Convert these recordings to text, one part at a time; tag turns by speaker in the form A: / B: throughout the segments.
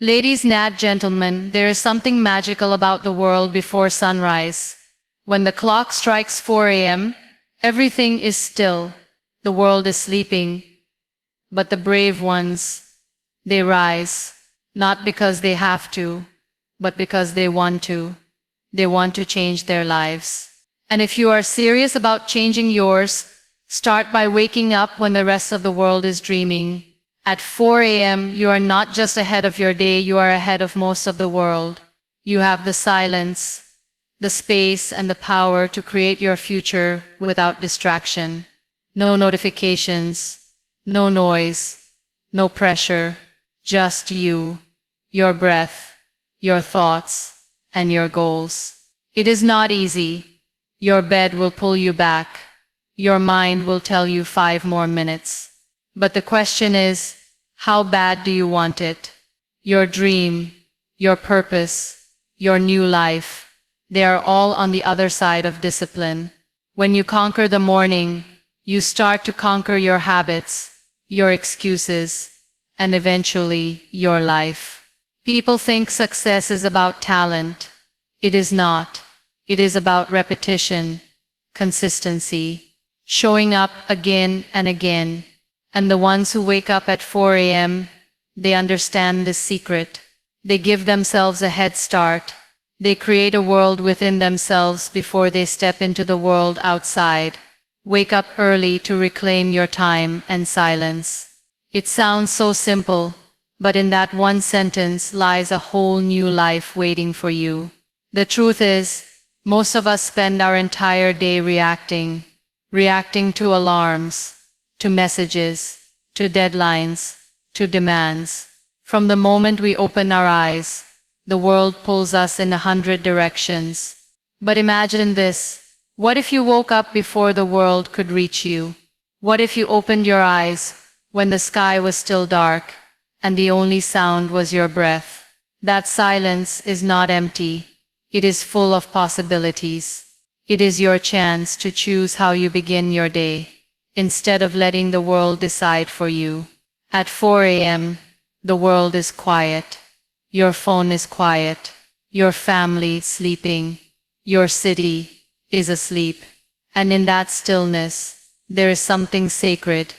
A: Ladies and gentlemen, there is something magical about the world before sunrise. When the clock strikes 4 a.m., everything is still. The world is sleeping. But the brave ones, they rise, not because they have to, but because they want to. They want to change their lives. And if you are serious about changing yours, start by waking up when the rest of the world is dreaming. At 4 a.m., you are not just ahead of your day, you are ahead of most of the world. You have the silence, the space, and the power to create your future without distraction. No notifications, no noise, no pressure, just you, your breath, your thoughts, and your goals. It is not easy. Your bed will pull you back. Your mind will tell you 5 more minutes. But the question is, how bad do you want it? Your dream, your purpose, your new life, they are all on the other side of discipline. When you conquer the morning, you start to conquer your habits, your excuses, and eventually your life. People think success is about talent. It is not. It is about repetition, consistency, showing up again and again. And the ones who wake up at 4 a.m., they understand this secret. They give themselves a head start. They create a world within themselves before they step into the world outside. Wake up early to reclaim your time and silence. It sounds so simple, but in that one sentence lies a whole new life waiting for you. The truth is, most of us spend our entire day reacting to alarms, to messages, to deadlines, to demands. From the moment we open our eyes, the world pulls us in 100 directions. But imagine this. What if you woke up before the world could reach you? What if you opened your eyes when the sky was still dark and the only sound was your breath? That silence is not empty. It is full of possibilities. It is your chance to choose how you begin your day, instead of letting the world decide for you. At 4 a.m., the world is quiet. Your phone is quiet. Your family is sleeping. Your city is asleep. And in that stillness, there is something sacred.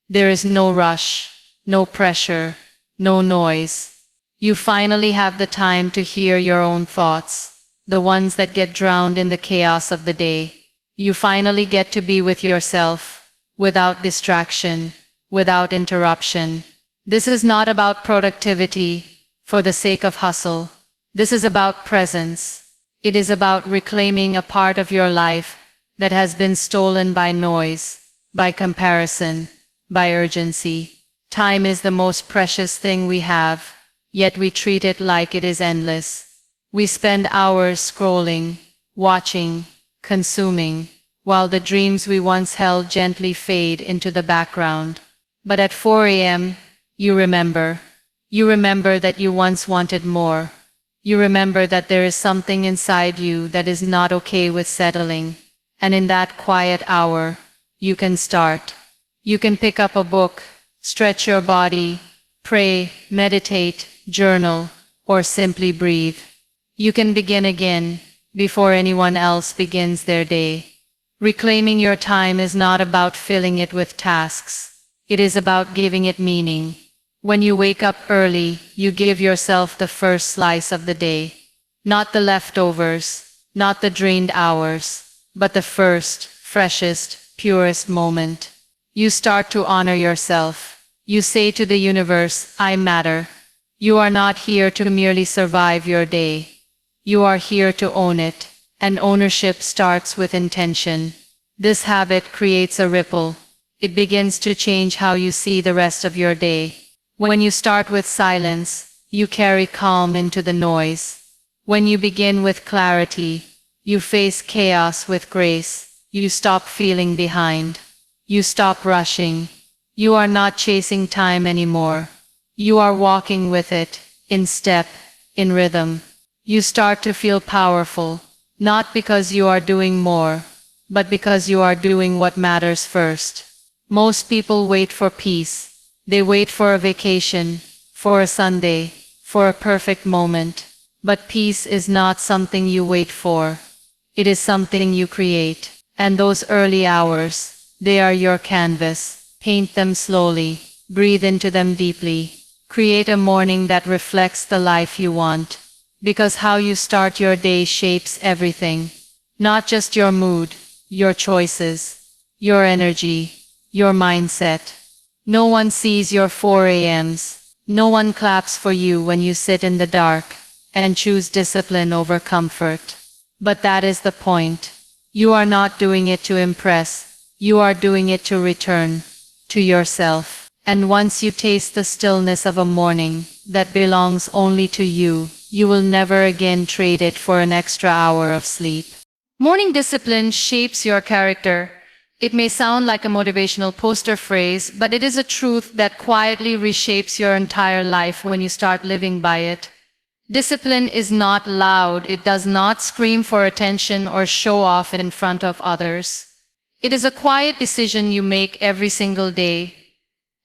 A: There is no rush, no pressure, no noise. You finally have the time to hear your own thoughts, the ones that get drowned in the chaos of the day. You finally get to be with yourself, without distraction, without interruption. This is not about productivity for the sake of hustle. This is about presence. It is about reclaiming a part of your life that has been stolen by noise, by comparison, by urgency. Time is the most precious thing we have, yet we treat it like it is endless. We spend hours scrolling, watching, consuming, while the dreams we once held gently fade into the background. But at 4 a.m., you remember. You remember that you once wanted more. You remember that there is something inside you that is not okay with settling. And in that quiet hour, you can start. You can pick up a book, stretch your body, pray, meditate, journal, or simply breathe. You can begin again, before anyone else begins their day. Reclaiming your time is not about filling it with tasks. It is about giving it meaning. When you wake up early, you give yourself the first slice of the day. Not the leftovers, not the drained hours, but the first, freshest, purest moment. You start to honor yourself. You say to the universe, I matter. You are not here to merely survive your day. You are here to own it, and ownership starts with intention. This habit creates a ripple. It begins to change how you see the rest of your day. When you start with silence, you carry calm into the noise. When you begin with clarity, you face chaos with grace. You stop feeling behind. You stop rushing. You are not chasing time anymore. You are walking with it, in step, in rhythm. You start to feel powerful, not because you are doing more, but because you are doing what matters first. Most people wait for peace. They wait for a vacation, for a Sunday, for a perfect moment. But peace is not something you wait for. It is something you create. And those early hours, they are your canvas. Paint them slowly. Breathe into them deeply. Create a morning that reflects the life you want. Because how you start your day shapes everything. Not just your mood, your choices, your energy, your mindset. No one sees your 4 a.m.s. No one claps for you when you sit in the dark and choose discipline over comfort. But that is the point. You are not doing it to impress. You are doing it to return to yourself. And once you taste the stillness of a morning that belongs only to you, you will never again trade it for an extra hour of sleep. Morning discipline shapes your character. It may sound like a motivational poster phrase, but it is a truth that quietly reshapes your entire life when you start living by it. Discipline is not loud. It does not scream for attention or show off in front of others. It is a quiet decision you make every single day.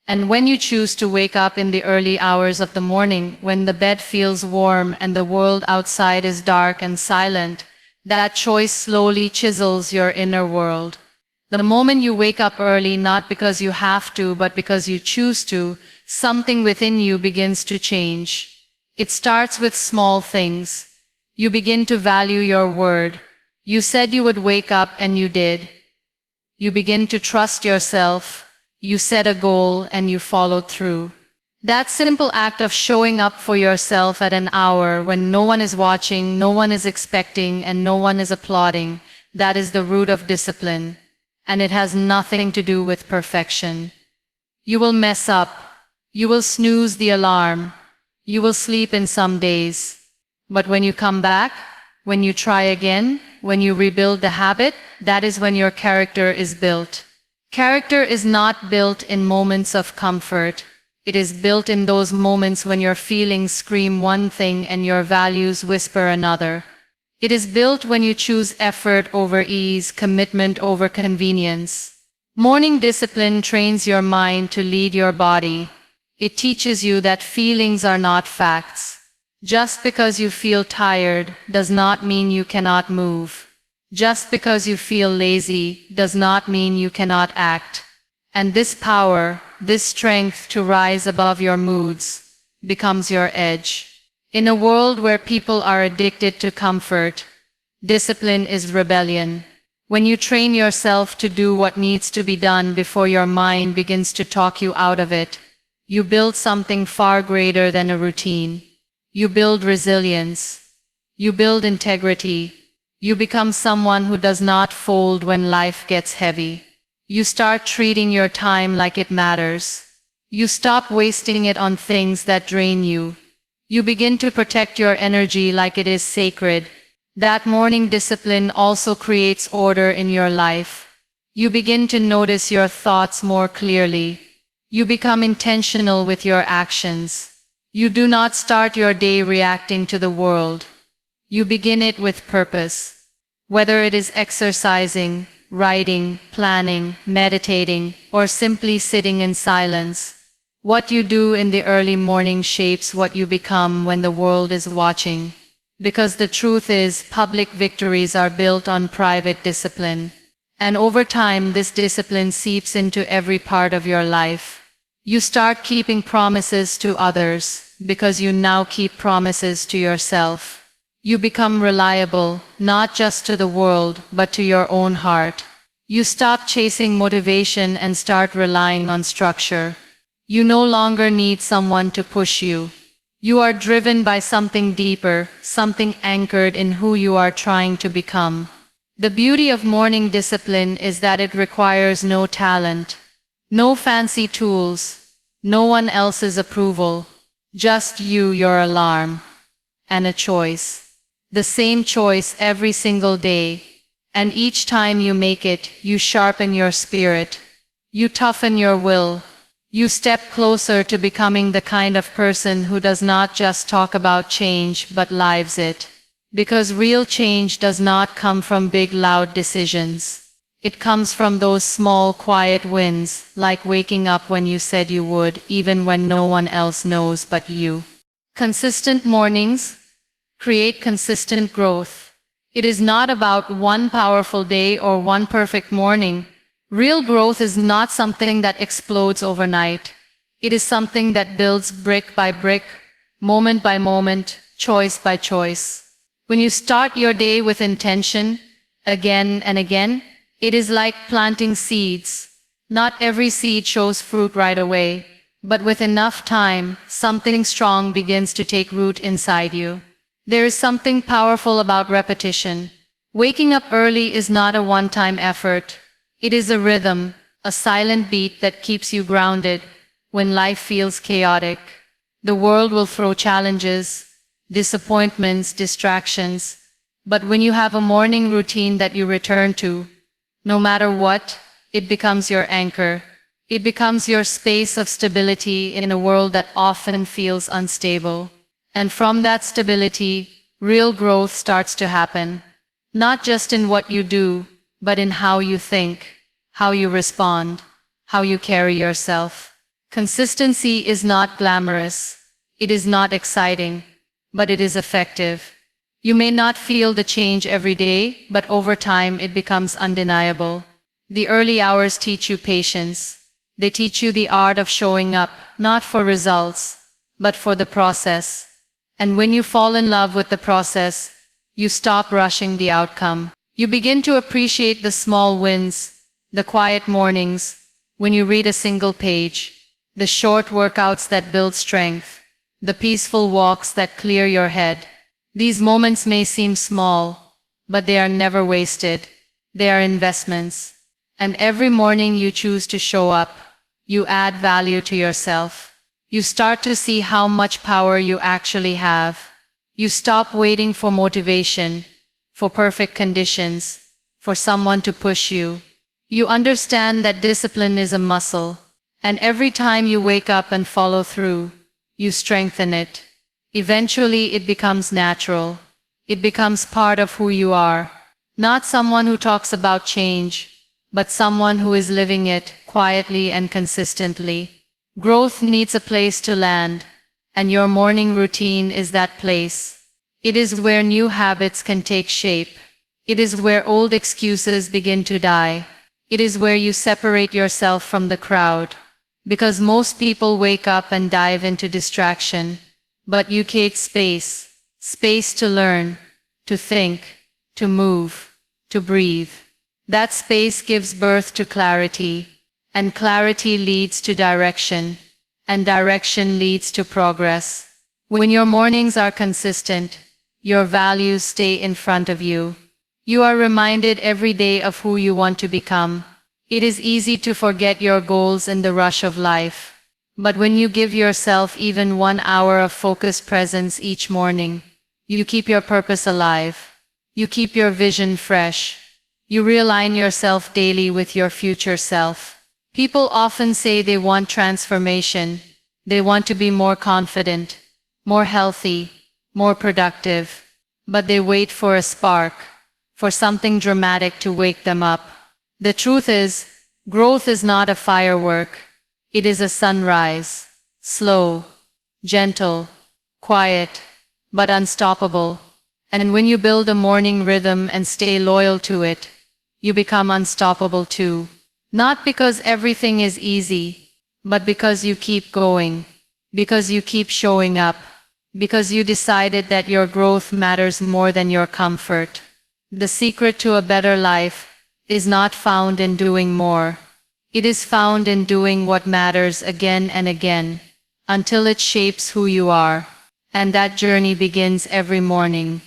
A: And when you choose to wake up in the early hours of the morning, when the bed feels warm and the world outside is dark and silent, that choice slowly chisels your inner world. The moment you wake up early, not because you have to, but because you choose to, something within you begins to change. It starts with small things. You begin to value your word. You said you would wake up and you did. You begin to trust yourself. You set a goal and you followed through. That simple act of showing up for yourself at an hour when no one is watching, no one is expecting, and no one is applauding, that is the root of discipline. And it has nothing to do with perfection. You will mess up. You will snooze the alarm. You will sleep in some days. But when you come back, when you try again, when you rebuild the habit, that is when your character is built. Character is not built in moments of comfort. It is built in those moments when your feelings scream one thing and your values whisper another. It is built when you choose effort over ease, commitment over convenience. Morning discipline trains your mind to lead your body. It teaches you that feelings are not facts. Just because you feel tired does not mean you cannot move. Just because you feel lazy does not mean you cannot act. And this power, this strength to rise above your moods, becomes your edge. In a world where people are addicted to comfort, discipline is rebellion. When you train yourself to do what needs to be done before your mind begins to talk you out of it, you build something far greater than a routine. You build resilience. You build integrity. You become someone who does not fold when life gets heavy. You start treating your time like it matters. You stop wasting it on things that drain you. You begin to protect your energy like it is sacred. That morning discipline also creates order in your life. You begin to notice your thoughts more clearly. You become intentional with your actions. You do not start your day reacting to the world. You begin it with purpose. Whether it is exercising, writing, planning, meditating, or simply sitting in silence, what you do in the early morning shapes what you become when the world is watching. Because the truth is, public victories are built on private discipline. And over time, this discipline seeps into every part of your life. You start keeping promises to others, because you now keep promises to yourself. You become reliable, not just to the world, but to your own heart. You stop chasing motivation and start relying on structure. You no longer need someone to push you. You are driven by something deeper, something anchored in who you are trying to become. The beauty of morning discipline is that it requires no talent, no fancy tools, no one else's approval, just you, your alarm, and a choice. The same choice every single day. And each time you make it, you sharpen your spirit. You toughen your will. You step closer to becoming the kind of person who does not just talk about change but lives it. Because real change does not come from big loud decisions. It comes from those small quiet wins, like waking up when you said you would, even when no one else knows but you. Consistent mornings create consistent growth. It is not about one powerful day or one perfect morning. Real growth is not something that explodes overnight. It is something that builds brick by brick, moment by moment, choice by choice. When you start your day with intention, again and again, it is like planting seeds. Not every seed shows fruit right away, but with enough time, something strong begins to take root inside you. There is something powerful about repetition. Waking up early is not a one-time effort. It is a rhythm, a silent beat that keeps you grounded when life feels chaotic. The world will throw challenges, disappointments, distractions. But when you have a morning routine that you return to, no matter what, it becomes your anchor. It becomes your space of stability in a world that often feels unstable. And from that stability, real growth starts to happen. Not just in what you do, but in how you think, how you respond, how you carry yourself. Consistency is not glamorous. It is not exciting, but it is effective. You may not feel the change every day, but over time it becomes undeniable. The early hours teach you patience. They teach you the art of showing up, not for results, but for the process. And when you fall in love with the process, you stop rushing the outcome. You begin to appreciate the small wins, the quiet mornings, when you read a single page, the short workouts that build strength, the peaceful walks that clear your head. These moments may seem small, but they are never wasted. They are investments. And every morning you choose to show up, you add value to yourself. You start to see how much power you actually have. You stop waiting for motivation, for perfect conditions, for someone to push you. You understand that discipline is a muscle, and every time you wake up and follow through, you strengthen it. Eventually it becomes natural. It becomes part of who you are. Not someone who talks about change, but someone who is living it quietly and consistently. Growth needs a place to land, and your morning routine is that place. It is where new habits can take shape. It is where old excuses begin to die. It is where you separate yourself from the crowd. Because most people wake up and dive into distraction, but you create space. Space to learn, to think, to move, to breathe. That space gives birth to clarity, and clarity leads to direction, and direction leads to progress. When your mornings are consistent, your values stay in front of you. You are reminded every day of who you want to become. It is easy to forget your goals in the rush of life. But when you give yourself even 1 hour of focused presence each morning, you keep your purpose alive. You keep your vision fresh. You realign yourself daily with your future self. People often say they want transformation. They want to be more confident, more healthy, more productive. But they wait for a spark, for something dramatic to wake them up. The truth is, growth is not a firework. It is a sunrise. Slow, gentle, quiet, but unstoppable. And when you build a morning rhythm and stay loyal to it, you become unstoppable too. Not because everything is easy, but because you keep going, because you keep showing up, because you decided that your growth matters more than your comfort. The secret to a better life is not found in doing more. It is found in doing what matters again and again, until it shapes who you are. And that journey begins every morning,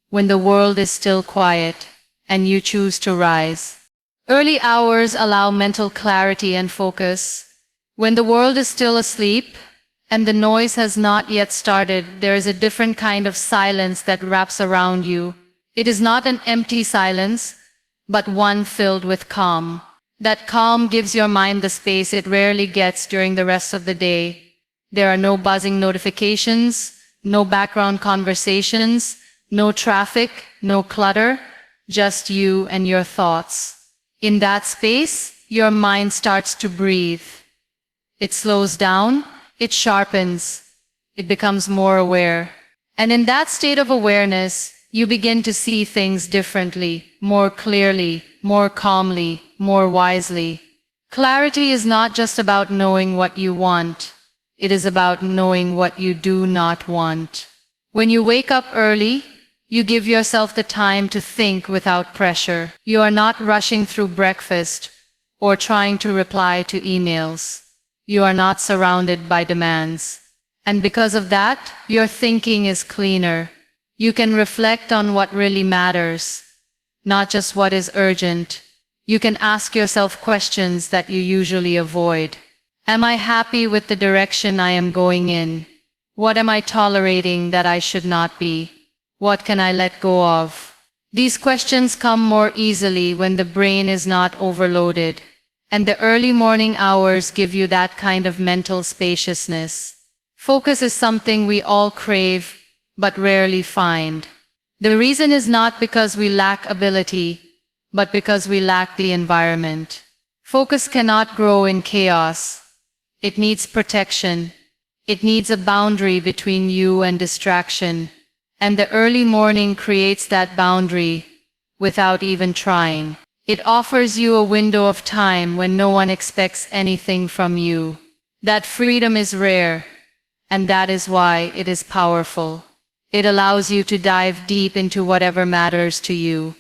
A: when the world is still quiet, and you choose to rise. Early hours allow mental clarity and focus. When the world is still asleep, and the noise has not yet started, there is a different kind of silence that wraps around you. It is not an empty silence, but one filled with calm. That calm gives your mind the space it rarely gets during the rest of the day. There are no buzzing notifications, no background conversations, no traffic, no clutter, just you and your thoughts. In that space, your mind starts to breathe. It slows down, it sharpens, it becomes more aware. And in that state of awareness, you begin to see things differently, more clearly, more calmly, more wisely. Clarity is not just about knowing what you want. It is about knowing what you do not want. When you wake up early, you give yourself the time to think without pressure. You are not rushing through breakfast or trying to reply to emails. You are not surrounded by demands. And because of that, your thinking is cleaner. You can reflect on what really matters, not just what is urgent. You can ask yourself questions that you usually avoid. Am I happy with the direction I am going in? What am I tolerating that I should not be? What can I let go of? These questions come more easily when the brain is not overloaded, and the early morning hours give you that kind of mental spaciousness. Focus is something we all crave, but rarely find. The reason is not because we lack ability, but because we lack the environment. Focus cannot grow in chaos. It needs protection. It needs a boundary between you and distraction. And the early morning creates that boundary without even trying. It offers you a window of time when no one expects anything from you. That freedom is rare, and that is why it is powerful. It allows you to dive deep into whatever matters to you.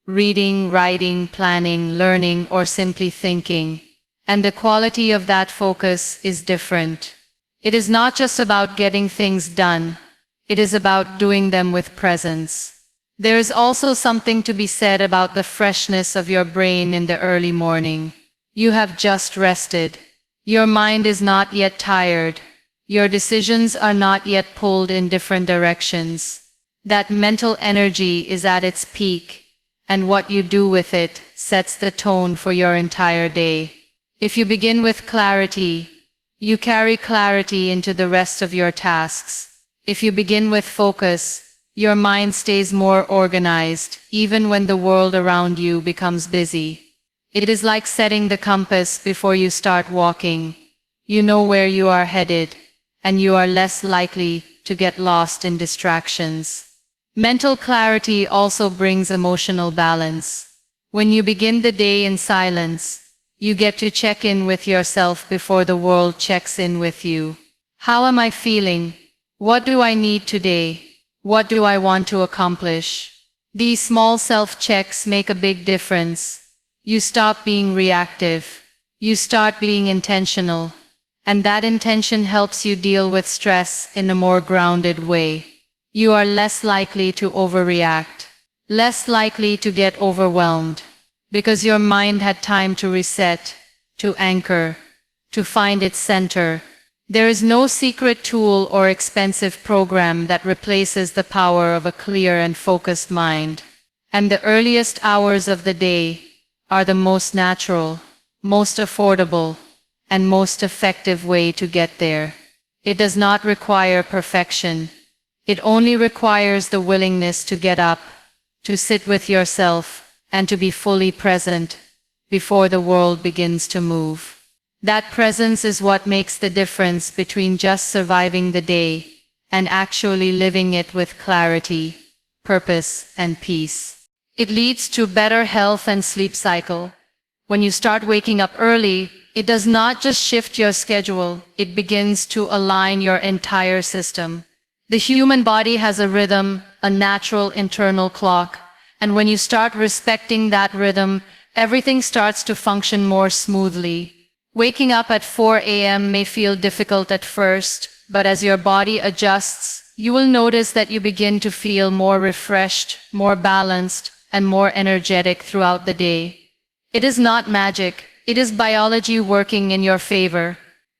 A: Reading, writing, planning, learning, or simply thinking. And the quality of that focus is different. It is not just about getting things done. It is about doing them with presence. There is also something to be said about the freshness of your brain in the early morning. You have just rested. Your mind is not yet tired. Your decisions are not yet pulled in different directions. That mental energy is at its peak, and what you do with it sets the tone for your entire day. If you begin with clarity, you carry clarity into the rest of your tasks. If you begin with focus, your mind stays more organized, even when the world around you becomes busy. It is like setting the compass before you start walking. You know where you are headed, and you are less likely to get lost in distractions. Mental clarity also brings emotional balance. When you begin the day in silence, you get to check in with yourself before the world checks in with you. How am I feeling? What do I need today? What do I want to accomplish? These small self-checks make a big difference. You stop being reactive. You start being intentional. And that intention helps you deal with stress in a more grounded way. You are less likely to overreact, less likely to get overwhelmed, because your mind had time to reset, to anchor, to find its center. There is no secret tool or expensive program that replaces the power of a clear and focused mind. And the earliest hours of the day are the most natural, most affordable, and most effective way to get there. It does not require perfection. It only requires the willingness to get up, to sit with yourself, and to be fully present before the world begins to move. That presence is what makes the difference between just surviving the day and actually living it with clarity, purpose, and peace. It leads to better health and sleep cycle. When you start waking up early, it does not just shift your schedule, it begins to align your entire system. The human body has a rhythm, a natural internal clock, and when you start respecting that rhythm, everything starts to function more smoothly. Waking up at 4 a.m. may feel difficult at first, but as your body adjusts, you will notice that you begin to feel more refreshed, more balanced, and more energetic throughout the day. It is not magic, it is biology working in your favor.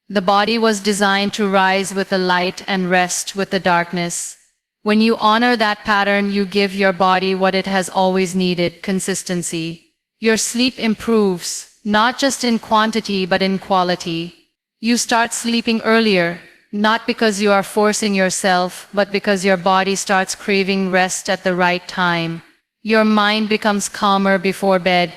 A: The body was designed to rise with the light and rest with the darkness. When you honor that pattern, you give your body what it has always needed: consistency. Your sleep improves, not just in quantity but in quality. You start sleeping earlier, not because you are forcing yourself, but because your body starts craving rest at the right time. Your mind becomes calmer before bed.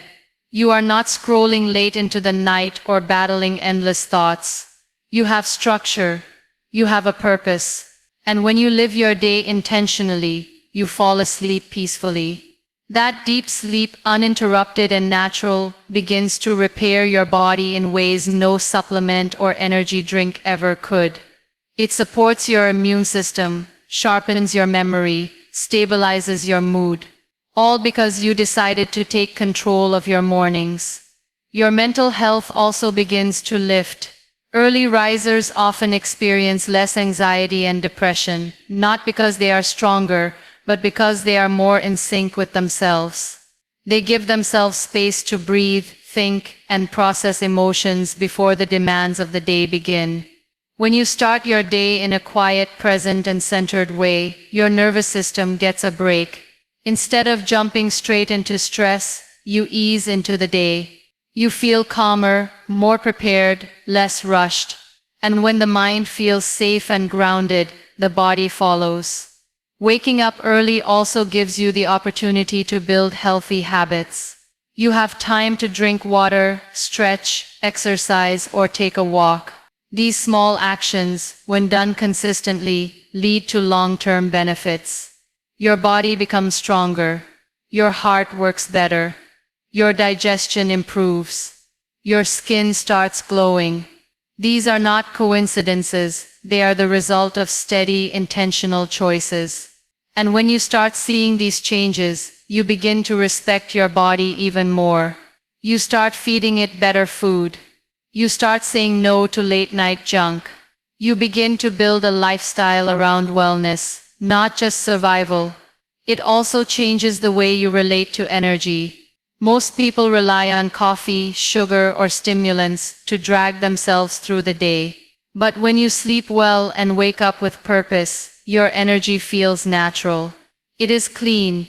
A: You are not scrolling late into the night or battling endless thoughts. You have structure. You have a purpose. And when you live your day intentionally, you fall asleep peacefully. That deep sleep, uninterrupted and natural, begins to repair your body in ways no supplement or energy drink ever could. It supports your immune system, sharpens your memory, stabilizes your mood. All because you decided to take control of your mornings. Your mental health also begins to lift. Early risers often experience less anxiety and depression, not because they are stronger, but because they are more in sync with themselves. They give themselves space to breathe, think, and process emotions before the demands of the day begin. When you start your day in a quiet, present, and centered way, your nervous system gets a break. Instead of jumping straight into stress, you ease into the day. You feel calmer, more prepared, less rushed. And when the mind feels safe and grounded, the body follows. Waking up early also gives you the opportunity to build healthy habits. You have time to drink water, stretch, exercise, or take a walk. These small actions, when done consistently, lead to long-term benefits. Your body becomes stronger. Your heart works better. Your digestion improves. Your skin starts glowing. These are not coincidences, they are the result of steady, intentional choices. And when you start seeing these changes, you begin to respect your body even more. You start feeding it better food. You start saying no to late-night junk. You begin to build a lifestyle around wellness, not just survival. It also changes the way you relate to energy. Most people rely on coffee, sugar, or stimulants to drag themselves through the day. But when you sleep well and wake up with purpose, your energy feels natural. It is clean.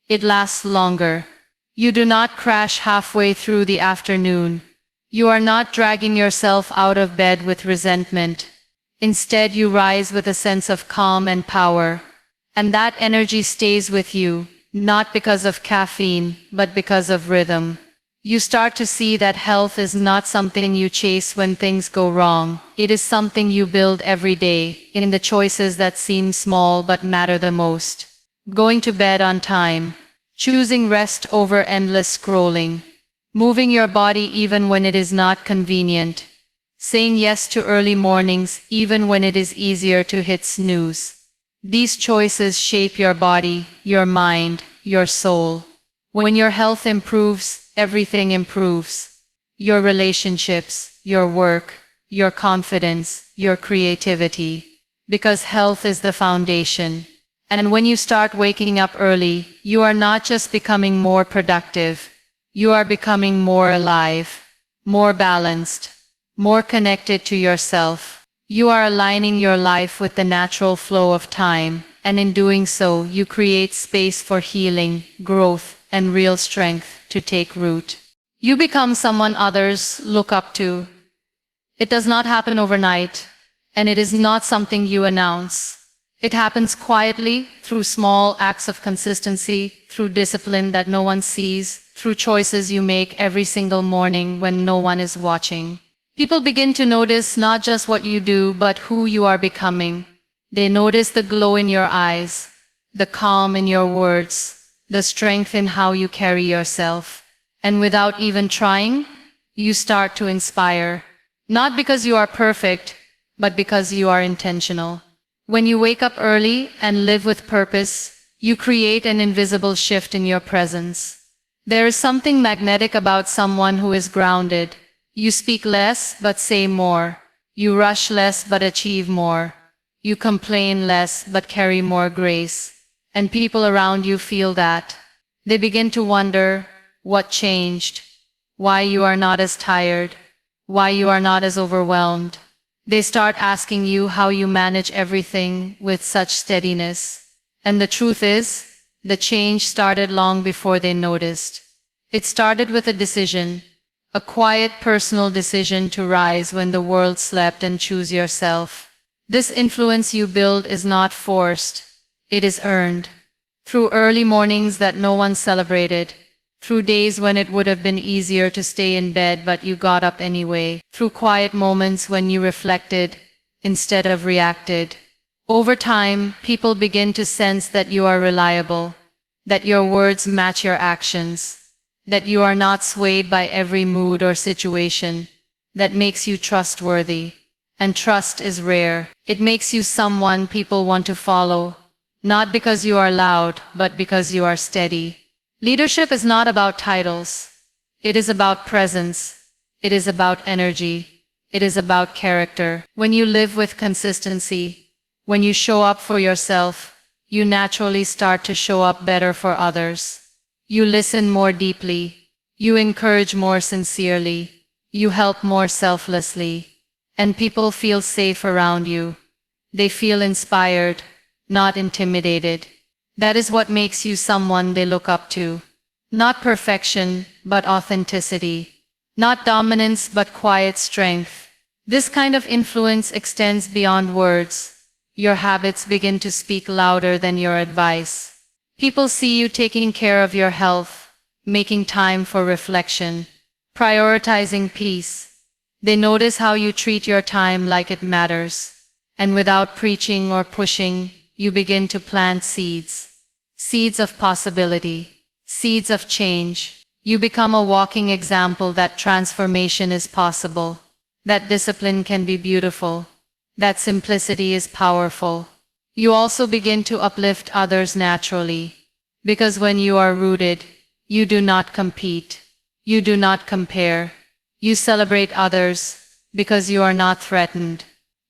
A: It lasts longer. You do not crash halfway through the afternoon. You are not dragging yourself out of bed with resentment. Instead, you rise with a sense of calm and power. And that energy stays with you, not because of caffeine, but because of rhythm. You start to see that health is not something you chase when things go wrong. It is something you build every day, in the choices that seem small but matter the most. Going to bed on time. Choosing rest over endless scrolling. Moving your body even when it is not convenient. Saying yes to early mornings even when it is easier to hit snooze. These choices shape your body, your mind, your soul. When your health improves, everything improves. Your relationships, your work, your confidence, your creativity. Because health is the foundation. And when you start waking up early, you are not just becoming more productive. You are becoming more alive, more balanced, more connected to yourself. You are aligning your life with the natural flow of time, and in doing so, you create space for healing, growth, and real strength to take root. You become someone others look up to. It does not happen overnight, and it is not something you announce. It happens quietly, through small acts of consistency, through discipline that no one sees, through choices you make every single morning when no one is watching. People begin to notice not just what you do, but who you are becoming. They notice the glow in your eyes, the calm in your words, the strength in how you carry yourself. And without even trying, you start to inspire. Not because you are perfect, but because you are intentional. When you wake up early and live with purpose, you create an invisible shift in your presence. There is something magnetic about someone who is grounded. You speak less, but say more. You rush less, but achieve more. You complain less, but carry more grace. And people around you feel that. They begin to wonder, what changed? Why you are not as tired? Why you are not as overwhelmed? They start asking you how you manage everything with such steadiness. And the truth is, the change started long before they noticed. It started with a decision. A quiet personal decision to rise when the world slept and choose yourself. This influence you build is not forced. It is earned. Through early mornings that no one celebrated. Through days when it would have been easier to stay in bed but you got up anyway. Through quiet moments when you reflected instead of reacted. Over time, people begin to sense that you are reliable, that your words match your actions, that you are not swayed by every mood or situation. That makes you trustworthy. And trust is rare. It makes you someone people want to follow, not because you are loud, but because you are steady. Leadership is not about titles. It is about presence. It is about energy. It is about character. When you live with consistency, when you show up for yourself, you naturally start to show up better for others. You listen more deeply. You encourage more sincerely. You help more selflessly. And people feel safe around you. They feel inspired, not intimidated. That is what makes you someone they look up to. Not perfection, but authenticity. Not dominance, but quiet strength. This kind of influence extends beyond words. Your habits begin to speak louder than your advice. People see you taking care of your health, making time for reflection, prioritizing peace. They notice how you treat your time like it matters. And without preaching or pushing, you begin to plant seeds. Seeds of possibility. Seeds of change. You become a walking example that transformation is possible. That discipline can be beautiful. That simplicity is powerful. You also begin to uplift others naturally. Because when you are rooted, you do not compete. You do not compare. You celebrate others because you are not threatened.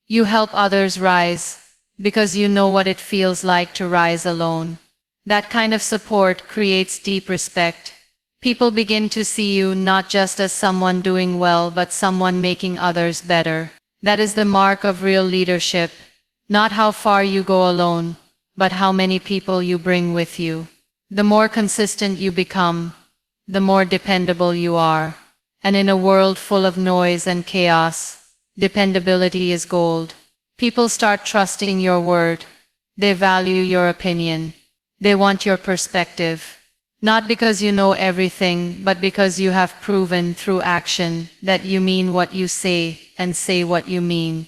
A: You help others rise because you know what it feels like to rise alone. That kind of support creates deep respect. People begin to see you not just as someone doing well, but someone making others better. That is the mark of real leadership. Not how far you go alone, but how many people you bring with you. The more consistent you become, the more dependable you are. And in a world full of noise and chaos, dependability is gold. People start trusting your word. They value your opinion. They want your perspective. Not because you know everything, but because you have proven through action that you mean what you say and say what you mean.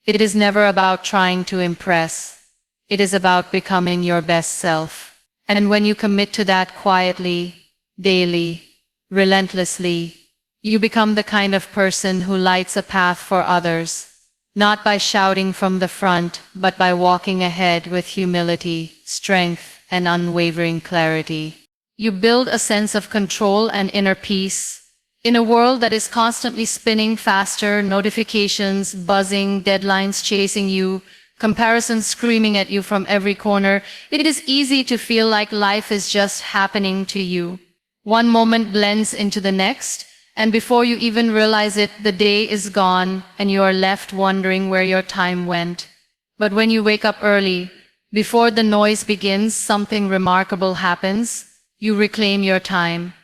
A: It is never about trying to impress. It is about becoming your best self. And when you commit to that quietly, daily, relentlessly, you become the kind of person who lights a path for others. Not by shouting from the front, but by walking ahead with humility, strength, and unwavering clarity. You build a sense of control and inner peace. In a world that is constantly spinning faster, notifications buzzing, deadlines chasing you, comparisons screaming at you from every corner, it is easy to feel like life is just happening to you. One moment blends into the next, and before you even realize it, the day is gone and you are left wondering where your time went. But when you wake up early, before the noise begins, something remarkable happens. You reclaim your time.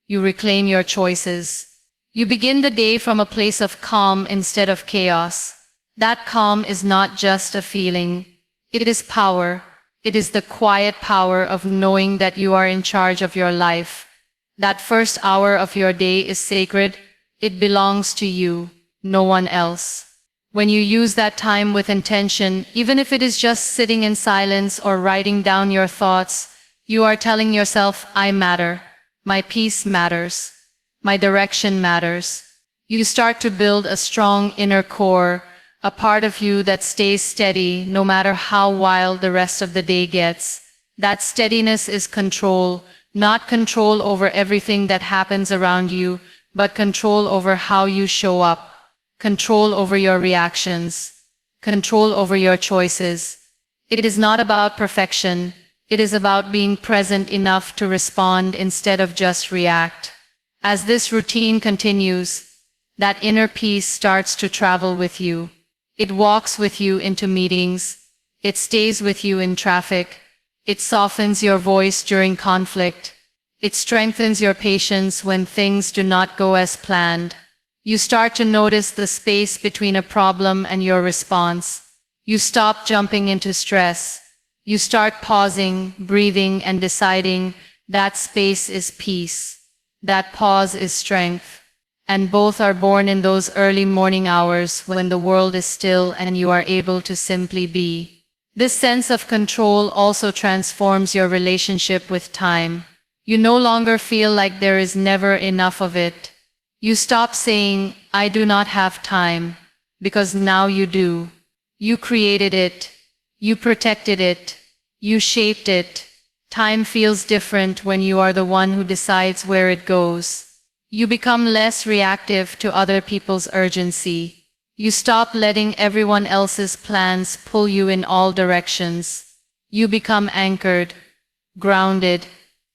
A: You reclaim your choices. You begin the day from a place of calm instead of chaos. That calm is not just a feeling. It is power. It is the quiet power of knowing that you are in charge of your life. That first hour of your day is sacred. It belongs to you, no one else. When you use that time with intention, even if it is just sitting in silence or writing down your thoughts, you are telling yourself, I matter. My peace matters. My direction matters. You start to build a strong inner core, a part of you that stays steady no matter how wild the rest of the day gets. That steadiness is control, not control over everything that happens around you, but control over how you show up. Control over your reactions. Control over your choices. It is not about perfection. It is about being present enough to respond instead of just react. As this routine continues, that inner peace starts to travel with you. It walks with you into meetings. It stays with you in traffic. It softens your voice during conflict. It strengthens your patience when things do not go as planned. You start to notice the space between a problem and your response. You stop jumping into stress. You start pausing, breathing, and deciding that space is peace. That pause is strength. And both are born in those early morning hours when the world is still and you are able to simply be. This sense of control also transforms your relationship with time. You no longer feel like there is never enough of it. You stop saying, "I do not have time," because now you do. You created it. You protected it. You shaped it. Time feels different when you are the one who decides where it goes. You become less reactive to other people's urgency. You stop letting everyone else's plans pull you in all directions. You become anchored, grounded,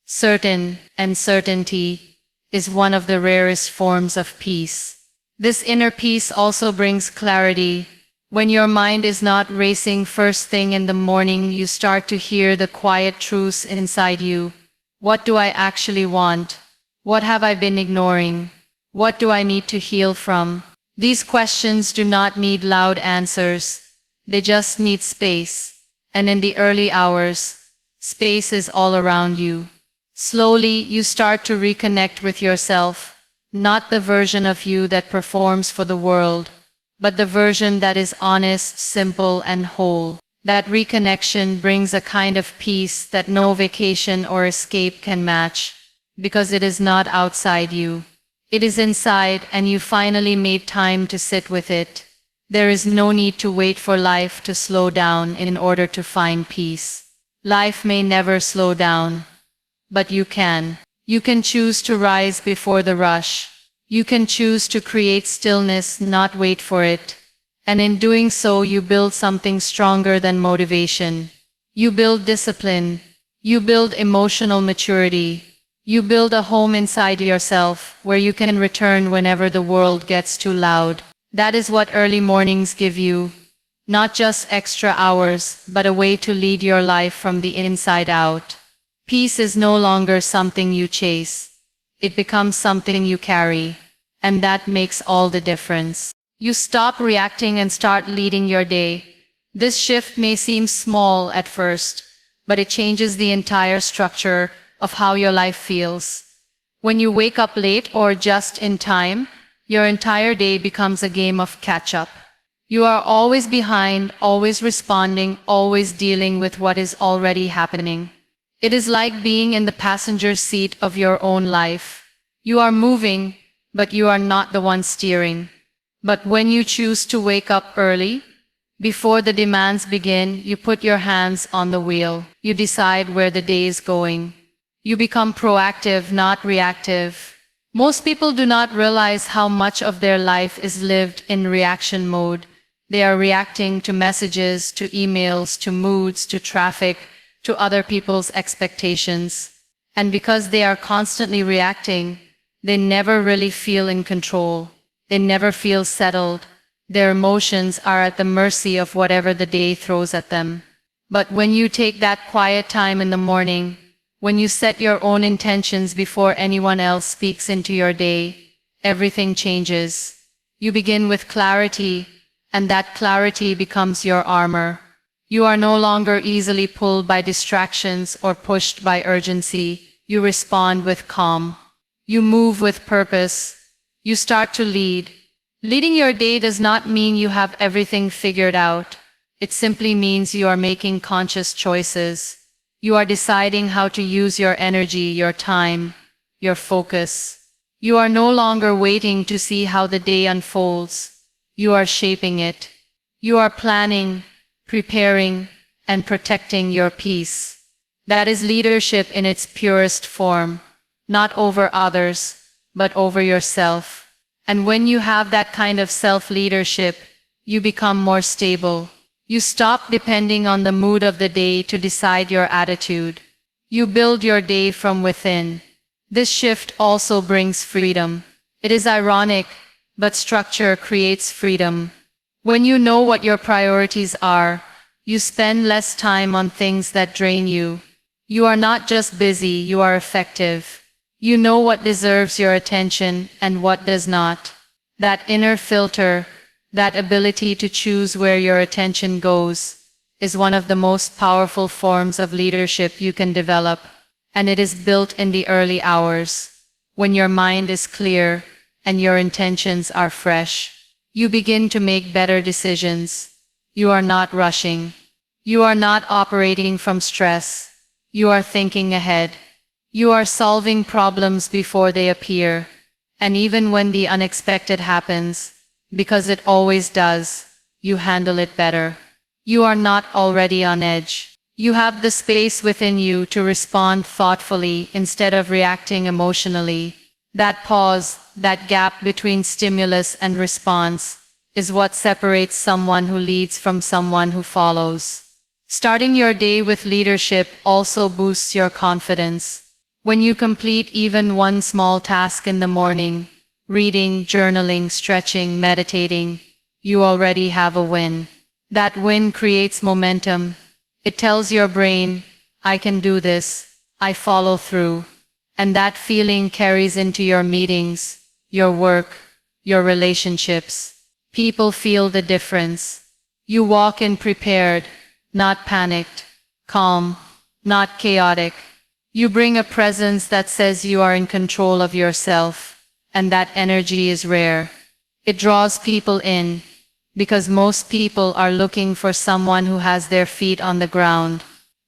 A: certain, and certainty is one of the rarest forms of peace. This inner peace also brings clarity. When your mind is not racing first thing in the morning, you start to hear the quiet truths inside you. What do I actually want? What have I been ignoring? What do I need to heal from? These questions do not need loud answers. They just need space. And in the early hours, space is all around you. Slowly, you start to reconnect with yourself, not the version of you that performs for the world, but the version that is honest, simple, and whole. That reconnection brings a kind of peace that no vacation or escape can match, because it is not outside you. It is inside, and you finally made time to sit with it. There is no need to wait for life to slow down in order to find peace. Life may never slow down, but you can. You can choose to rise before the rush. You can choose to create stillness, not wait for it. And in doing so, you build something stronger than motivation. You build discipline. You build emotional maturity. You build a home inside yourself where you can return whenever the world gets too loud. That is what early mornings give you. Not just extra hours, but a way to lead your life from the inside out. Peace is no longer something you chase. It becomes something you carry. And that makes all the difference. You stop reacting and start leading your day. This shift may seem small at first, but it changes the entire structure of how your life feels. When you wake up late or just in time, your entire day becomes a game of catch-up. You are always behind, always responding, always dealing with what is already happening. It is like being in the passenger seat of your own life. You are moving, but you are not the one steering. But when you choose to wake up early, before the demands begin, you put your hands on the wheel. You decide where the day is going. You become proactive, not reactive. Most people do not realize how much of their life is lived in reaction mode. They are reacting to messages, to emails, to moods, to traffic, to other people's expectations. And because they are constantly reacting, they never really feel in control. They never feel settled. Their emotions are at the mercy of whatever the day throws at them. But when you take that quiet time in the morning, when you set your own intentions before anyone else speaks into your day, everything changes. You begin with clarity, and that clarity becomes your armor. You are no longer easily pulled by distractions or pushed by urgency. You respond with calm. You move with purpose. You start to lead. Leading your day does not mean you have everything figured out. It simply means you are making conscious choices. You are deciding how to use your energy, your time, your focus. You are no longer waiting to see how the day unfolds. You are shaping it. You are planning, preparing, and protecting your peace. That is leadership in its purest form, not over others, but over yourself. And when you have that kind of self-leadership, you become more stable. You stop depending on the mood of the day to decide your attitude. You build your day from within. This shift also brings freedom. It is ironic, but structure creates freedom. When you know what your priorities are, you spend less time on things that drain you. You are not just busy, you are effective. You know what deserves your attention and what does not. That inner filter, that ability to choose where your attention goes, is one of the most powerful forms of leadership you can develop, and it is built in the early hours. When your mind is clear and your intentions are fresh, you begin to make better decisions. You are not rushing. You are not operating from stress. You are thinking ahead. You are solving problems before they appear. And even when the unexpected happens, because it always does, you handle it better. You are not already on edge. You have the space within you to respond thoughtfully instead of reacting emotionally. That pause, that gap between stimulus and response, is what separates someone who leads from someone who follows. Starting your day with leadership also boosts your confidence. When you complete even one small task in the morning, reading, journaling, stretching, meditating, you already have a win. That win creates momentum. It tells your brain, I can do this, I follow through. And that feeling carries into your meetings, your work, your relationships. People feel the difference. You walk in prepared, not panicked, calm, not chaotic. You bring a presence that says you are in control of yourself, and that energy is rare. It draws people in, because most people are looking for someone who has their feet on the ground.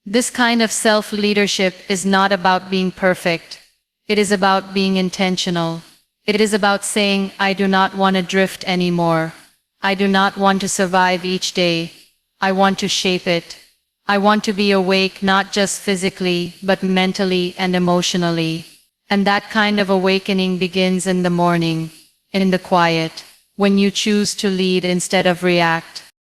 A: This kind of self-leadership is not about being perfect. It is about being intentional. It is about saying, I do not want to drift anymore. I do not want to survive each day. I want to shape it. I want to be awake not just physically, but mentally and emotionally. And that kind of awakening begins in the morning, in the quiet, when you choose to lead instead of react.